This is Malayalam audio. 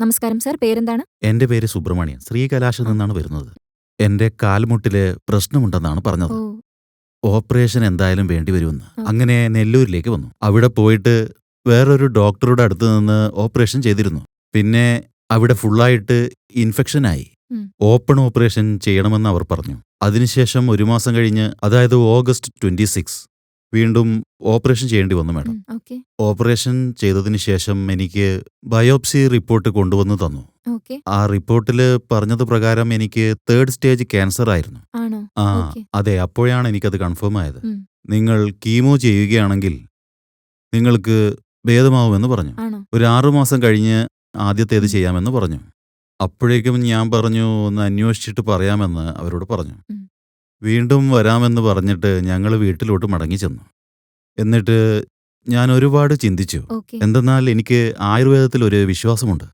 നമസ്കാരം സർ, പേരെന്താണ്? എന്റെ പേര് സുബ്രഹ്മണ്യൻ. ശ്രീകലാശത്ത് ആ. നിന്നാണ് വരുന്നത്. എന്റെ കാൽമുട്ടില് പ്രശ്നമുണ്ടെന്നാണ് പറഞ്ഞത്. ഓ. ഓപ്പറേഷൻ എന്തായാലും വേണ്ടിവരുമെന്ന്. ഓ. അങ്ങനെ നെല്ലൂരിലേക്ക് വന്നു. അവിടെ പോയിട്ട് വേറൊരു ഡോക്ടറുടെ അടുത്ത് നിന്ന് ഓപ്പറേഷൻ ചെയ്തിരുന്നു. പിന്നെ അവിടെ ഫുള്ളായിട്ട് ഇൻഫെക്ഷനായി. ഉം. ഓപ്പൺ ഓപ്പറേഷൻ ചെയ്യണമെന്ന് അവർ പറഞ്ഞു. അതിനുശേഷം 1 മാസം കഴിഞ്ഞ്, അതായത് ഓഗസ്റ്റ് 26 വീണ്ടും ഓപ്പറേഷൻ ചെയ്യേണ്ടി വന്നു മാഡം. ഓക്കെ. ഓപ്പറേഷൻ ചെയ്തതിന് ശേഷം എനിക്ക് ബയോപ്സി റിപ്പോർട്ട് കൊണ്ടുവന്ന് തന്നു. ഓക്കെ. ആ റിപ്പോർട്ടില് പറഞ്ഞത് പ്രകാരം എനിക്ക് 3rd സ്റ്റേജ് ക്യാൻസർ ആയിരുന്നു. ആണോ? ആ ഓക്കെ. അതെ, അപ്പോഴാണ് എനിക്കത് കൺഫേം ആയത്. ഉം. നിങ്ങൾ കീമോ ചെയ്യുകയാണെങ്കിൽ നിങ്ങൾക്ക് ഭേദമാവുമെന്ന് പറഞ്ഞു. ആണോ? ഒരു 6 മാസം കഴിഞ്ഞ് ആദ്യത്തേത് ഉം. ചെയ്യാമെന്ന് പറഞ്ഞു. അപ്പോഴേക്കും ഞാൻ പറഞ്ഞു ഒന്ന് അന്വേഷിച്ചിട്ട് പറയാമെന്ന് അവരോട് പറഞ്ഞു. ഉം. വീണ്ടും വരാമെന്ന് പറഞ്ഞിട്ട് ഞങ്ങൾ വീട്ടിലോട്ട് മടങ്ങി ചെന്നു. എന്നിട്ട് ഞാൻ ഒരുപാട് ചിന്തിച്ചു. ഓക്കെ. എന്തെന്നാൽ എനിക്ക് ആയുർവേദത്തിൽ ഒരു വിശ്വാസമുണ്ട്.